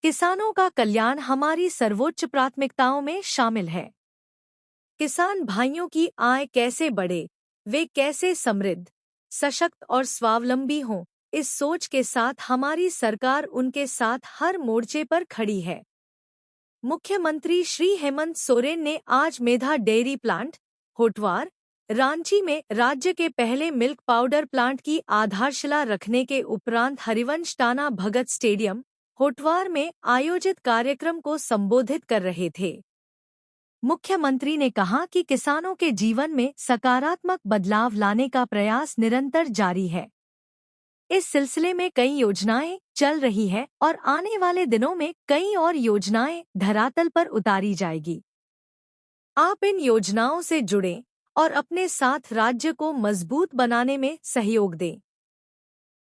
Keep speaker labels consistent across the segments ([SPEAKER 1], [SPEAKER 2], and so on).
[SPEAKER 1] किसानों का कल्याण हमारी सर्वोच्च प्राथमिकताओं में शामिल है। किसान भाइयों की आय कैसे बढ़े, वे कैसे समृद्ध, सशक्त और स्वावलंबी हों, इस सोच के साथ हमारी सरकार उनके साथ हर मोर्चे पर खड़ी है। मुख्यमंत्री श्री हेमंत सोरेन ने आज मेधा डेयरी प्लांट, होटवार, रांची में राज्य के पहले मिल्क पाउडर प्लांट की आधारशिला रखने के उपरांत हरिवंश टाना भगत स्टेडियम, होटवार में आयोजित कार्यक्रम को संबोधित कर रहे थे। मुख्यमंत्री ने कहा कि किसानों के जीवन में सकारात्मक बदलाव लाने का प्रयास निरंतर जारी है। इस सिलसिले में कई योजनाएं चल रही है और आने वाले दिनों में कई और योजनाएं धरातल पर उतारी जाएगी। आप इन योजनाओं से जुड़ें और अपने साथ राज्य को मजबूत बनाने में सहयोग दें।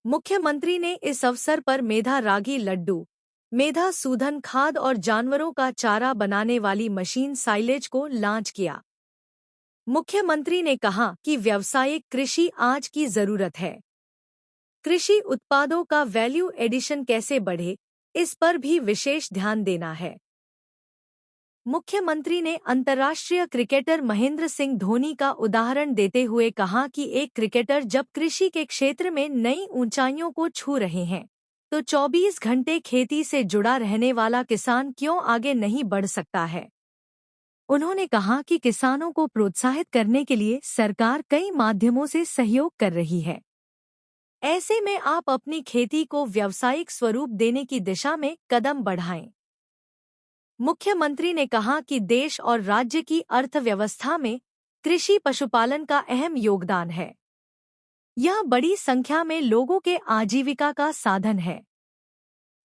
[SPEAKER 1] मुख्यमंत्री ने इस अवसर पर मेधा रागी लड्डू, मेधा सूधन खाद और जानवरों का चारा बनाने वाली मशीन साइलेज को लॉन्च किया। मुख्यमंत्री ने कहा कि व्यावसायिक कृषि आज की जरूरत है। कृषि उत्पादों का वैल्यू एडिशन कैसे बढ़े, इस पर भी विशेष ध्यान देना है। मुख्यमंत्री ने अंतर्राष्ट्रीय क्रिकेटर महेंद्र सिंह धोनी का उदाहरण देते हुए कहा कि एक क्रिकेटर जब कृषि के क्षेत्र में नई ऊंचाइयों को छू रहे हैं, तो 24 घंटे खेती से जुड़ा रहने वाला किसान क्यों आगे नहीं बढ़ सकता है। उन्होंने कहा कि किसानों को प्रोत्साहित करने के लिए सरकार कई माध्यमों से सहयोग कर रही है। ऐसे में आप अपनी खेती को व्यावसायिक स्वरूप देने की दिशा में कदम बढ़ाएं। मुख्यमंत्री ने कहा कि देश और राज्य की अर्थव्यवस्था में कृषि पशुपालन का अहम योगदान है। यह बड़ी संख्या में लोगों के आजीविका का साधन है।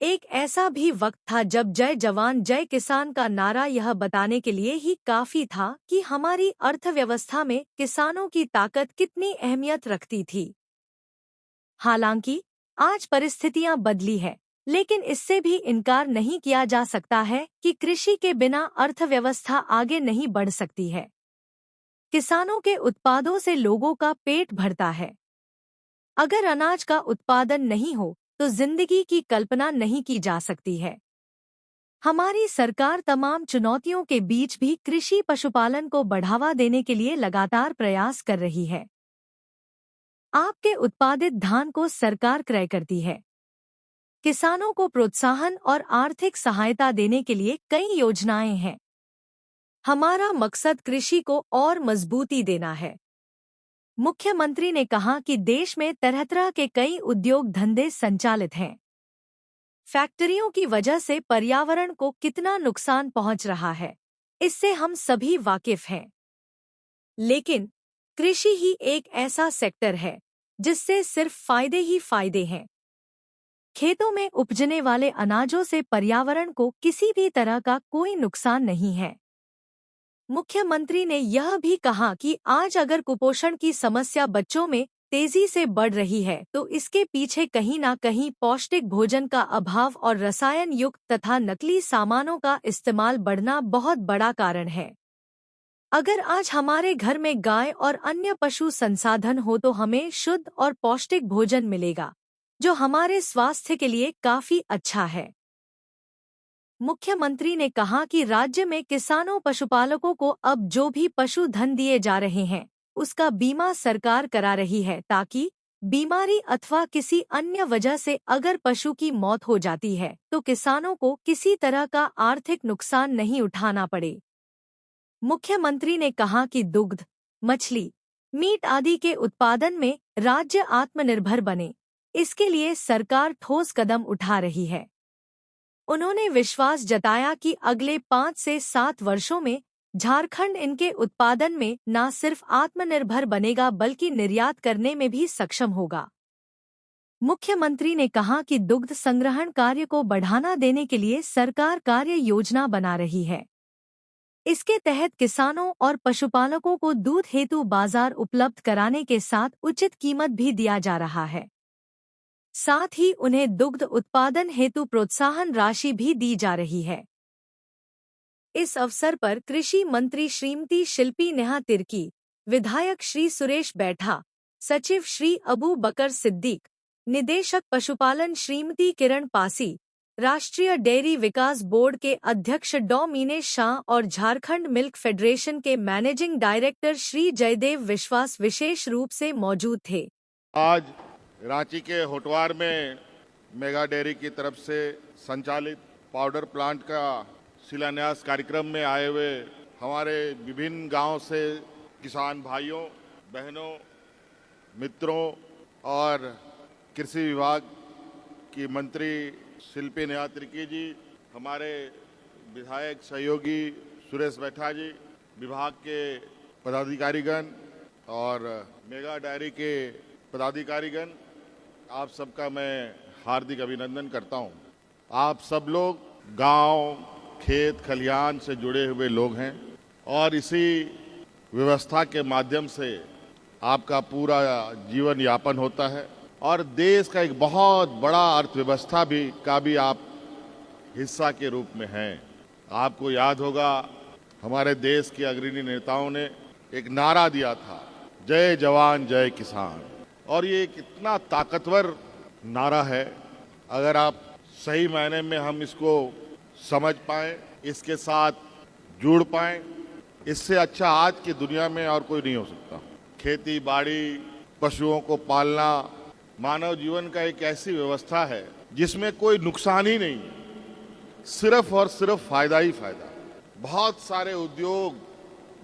[SPEAKER 1] एक ऐसा भी वक्त था जब जय जवान जय किसान का नारा यह बताने के लिए ही काफी था कि हमारी अर्थव्यवस्था में किसानों की ताकत कितनी अहमियत रखती थी। हालांकि आज परिस्थितियां बदली है, लेकिन इससे भी इनकार नहीं किया जा सकता है कि कृषि के बिना अर्थव्यवस्था आगे नहीं बढ़ सकती है। किसानों के उत्पादों से लोगों का पेट भरता है। अगर अनाज का उत्पादन नहीं हो तो जिंदगी की कल्पना नहीं की जा सकती है। हमारी सरकार तमाम चुनौतियों के बीच भी कृषि पशुपालन को बढ़ावा देने के लिए लगातार प्रयास कर रही है। आपके उत्पादित धान को सरकार क्रय करती है। किसानों को प्रोत्साहन और आर्थिक सहायता देने के लिए कई योजनाएं हैं। हमारा मकसद कृषि को और मजबूती देना है। मुख्यमंत्री ने कहा कि देश में तरह तरह के कई उद्योग धंधे संचालित हैं। फैक्ट्रियों की वजह से पर्यावरण को कितना नुकसान पहुंच रहा है, इससे हम सभी वाकिफ हैं। लेकिन कृषि ही एक ऐसा सेक्टर है जिससे सिर्फ फायदे ही फायदे हैं। खेतों में उपजने वाले अनाजों से पर्यावरण को किसी भी तरह का कोई नुकसान नहीं है। मुख्यमंत्री ने यह भी कहा कि आज अगर कुपोषण की समस्या बच्चों में तेजी से बढ़ रही है तो इसके पीछे कहीं ना कहीं पौष्टिक भोजन का अभाव और रसायन युक्त तथा नकली सामानों का इस्तेमाल बढ़ना बहुत बड़ा कारण है। अगर आज हमारे घर में गाय और अन्य पशु संसाधन हो तो हमें शुद्ध और पौष्टिक भोजन मिलेगा, जो हमारे स्वास्थ्य के लिए काफी अच्छा है। मुख्यमंत्री ने कहा कि राज्य में किसानों पशुपालकों को अब जो भी पशुधन दिए जा रहे हैं, उसका बीमा सरकार करा रही है ताकि बीमारी अथवा किसी अन्य वजह से अगर पशु की मौत हो जाती है तो किसानों को किसी तरह का आर्थिक नुकसान नहीं उठाना पड़े। मुख्यमंत्री ने कहा कि दुग्ध, मछली, मीट आदि के उत्पादन में राज्य आत्मनिर्भर बने, इसके लिए सरकार ठोस कदम उठा रही है। उन्होंने विश्वास जताया कि अगले 5 से 7 वर्षों में झारखंड इनके उत्पादन में न सिर्फ आत्मनिर्भर बनेगा बल्कि निर्यात करने में भी सक्षम होगा। मुख्यमंत्री ने कहा कि दुग्ध संग्रहण कार्य को बढ़ावा देने के लिए सरकार कार्य योजना बना रही है। इसके तहत किसानों और पशुपालकों को दूध हेतु बाजार उपलब्ध कराने के साथ उचित कीमत भी दिया जा रहा है। साथ ही उन्हें दुग्ध उत्पादन हेतु प्रोत्साहन राशि भी दी जा रही है। इस अवसर पर कृषि मंत्री श्रीमती शिल्पी नेहा तिर्की, विधायक श्री सुरेश बैठा, सचिव श्री अबू बकर सिद्दीक, निदेशक पशुपालन श्रीमती किरण पासी, राष्ट्रीय डेयरी विकास बोर्ड के अध्यक्ष डॉ मीनेश शाह और झारखंड मिल्क फेडरेशन के मैनेजिंग डायरेक्टर श्री जयदेव विश्वास विशेष रूप से मौजूद थे।
[SPEAKER 2] आज रांची के होटवार में मेगा डेयरी की तरफ से संचालित पाउडर प्लांट का शिलान्यास कार्यक्रम में आए हुए हमारे विभिन्न गांव से किसान भाइयों, बहनों, मित्रों और कृषि विभाग की मंत्री शिल्पी न्यात्रिकी जी, हमारे विधायक सहयोगी सुरेश बैठा जी, विभाग के पदाधिकारीगण और मेगा डेयरी के पदाधिकारीगण, आप सबका मैं हार्दिक अभिनंदन करता हूं। आप सब लोग गांव, खेत खलिहान से जुड़े हुए लोग हैं और इसी व्यवस्था के माध्यम से आपका पूरा जीवन यापन होता है और देश का एक बहुत बड़ा अर्थव्यवस्था का भी आप हिस्सा के रूप में हैं। आपको याद होगा हमारे देश के अग्रणी नेताओं ने एक नारा दिया था, जय जवान जय किसान, और ये कितना ताकतवर नारा है। अगर आप सही मायने में हम इसको समझ पाएं, इसके साथ जुड़ पाएं, इससे अच्छा आज की दुनिया में और कोई नहीं हो सकता। खेती बाड़ी, पशुओं को पालना मानव जीवन का एक ऐसी व्यवस्था है जिसमें कोई नुकसान ही नहीं है, सिर्फ और सिर्फ फायदा ही फायदा। बहुत सारे उद्योग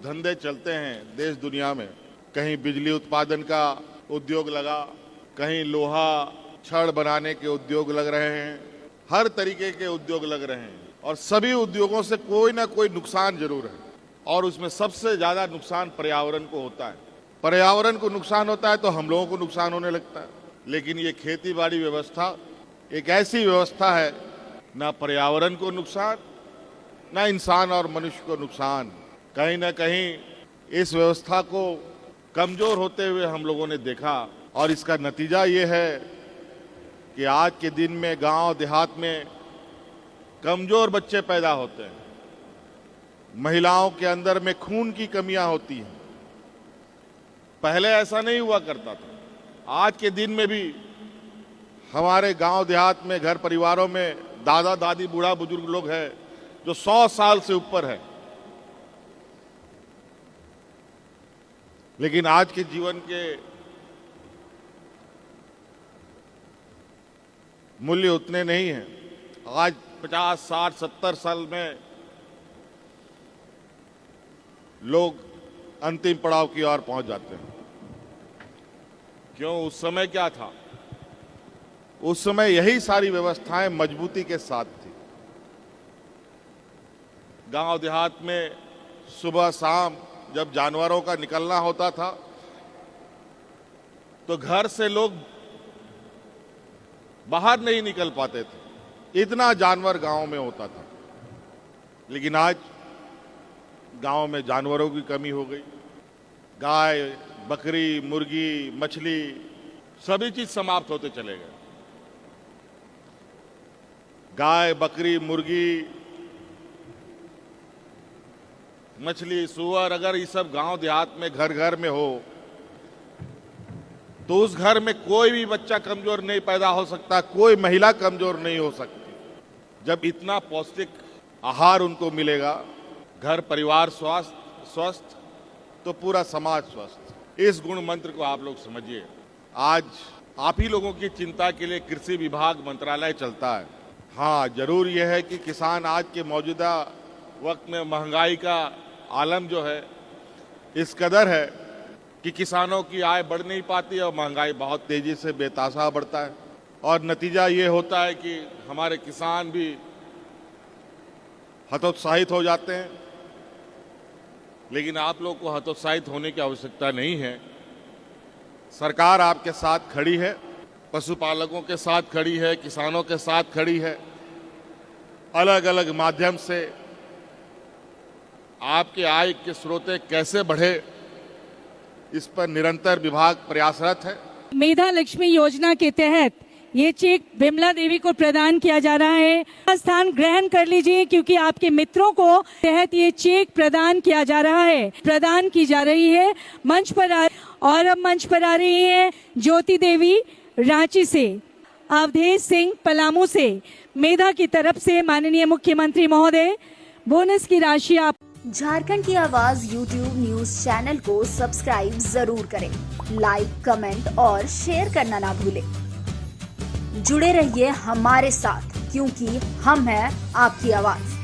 [SPEAKER 2] धंधे चलते हैं देश दुनिया में, कहीं बिजली उत्पादन का उद्योग लगा, कहीं लोहा छड़ बनाने के उद्योग लग रहे हैं, हर तरीके के उद्योग लग रहे हैं और सभी उद्योगों से कोई ना कोई नुकसान जरूर है और उसमें सबसे ज्यादा नुकसान पर्यावरण को होता है। पर्यावरण को नुकसान होता है तो हम लोगों को नुकसान होने लगता है। लेकिन ये खेती बाड़ी व्यवस्था एक ऐसी व्यवस्था है, ना पर्यावरण को नुकसान, ना इंसान और मनुष्य को नुकसान। कहीं ना कहीं इस व्यवस्था को कमजोर होते हुए हम लोगों ने देखा और इसका नतीजा ये है कि आज के दिन में गांव देहात में कमजोर बच्चे पैदा होते हैं, महिलाओं के अंदर में खून की कमियां होती हैं। पहले ऐसा नहीं हुआ करता था। आज के दिन में भी हमारे गांव देहात में घर परिवारों में दादा दादी, बूढ़ा बुजुर्ग लोग हैं जो 100 साल से ऊपर है, लेकिन आज के जीवन के मूल्य उतने नहीं हैं। आज 50, 60, 70 साल में लोग अंतिम पड़ाव की ओर पहुंच जाते हैं। क्यों? उस समय क्या था? उस समय यही सारी व्यवस्थाएं मजबूती के साथ थी। गांव देहात में सुबह शाम जब जानवरों का निकलना होता था तो घर से लोग बाहर नहीं निकल पाते थे, इतना जानवर गांव में होता था। लेकिन आज गांव में जानवरों की कमी हो गई। गाय, बकरी, मुर्गी, मछली, सभी चीज समाप्त होते चले गए। गाय, बकरी, मुर्गी, मछली, सुअर, अगर ये सब गांव देहात में घर घर में हो तो उस घर में कोई भी बच्चा कमजोर नहीं पैदा हो सकता, कोई महिला कमजोर नहीं हो सकती। जब इतना पौष्टिक आहार उनको मिलेगा, घर परिवार स्वस्थ तो पूरा समाज स्वस्थ। इस गुण मंत्र को आप लोग समझिए। आज आप ही लोगों की चिंता के लिए कृषि विभाग मंत्रालय चलता है। हाँ, जरूर यह है कि किसान आज के मौजूदा वक्त में महंगाई का आलम जो है इस कदर है कि किसानों की आय बढ़ नहीं पाती और महंगाई बहुत तेजी से बेतहाशा बढ़ता है और नतीजा ये होता है कि हमारे किसान भी हतोत्साहित हो जाते हैं। लेकिन आप लोग को हतोत्साहित होने की आवश्यकता नहीं है। सरकार आपके साथ खड़ी है, पशुपालकों के साथ खड़ी है, किसानों के साथ खड़ी है। अलग अलग माध्यम से आपके आय के स्रोतें कैसे बढ़े, इस पर निरंतर विभाग प्रयासरत है।
[SPEAKER 3] मेधा लक्ष्मी योजना के तहत ये चेक विमला देवी को प्रदान किया जा रहा है। स्थान ग्रहण कर लीजिए क्योंकि आपके मित्रों को तहत ये चेक प्रदान किया जा रहा है, प्रदान की जा रही है। मंच पर और अब मंच पर आ रही है ज्योति देवी रांची से। अवधेश सिंह पलामू से मेधा की तरफ से माननीय मुख्यमंत्री महोदय बोनस की राशि आप।
[SPEAKER 4] झारखंड की आवाज YouTube न्यूज चैनल को सब्सक्राइब जरूर करें, लाइक, कमेंट और शेयर करना ना भूलें। जुड़े रहिए हमारे साथ, क्योंकि हम हैं आपकी आवाज।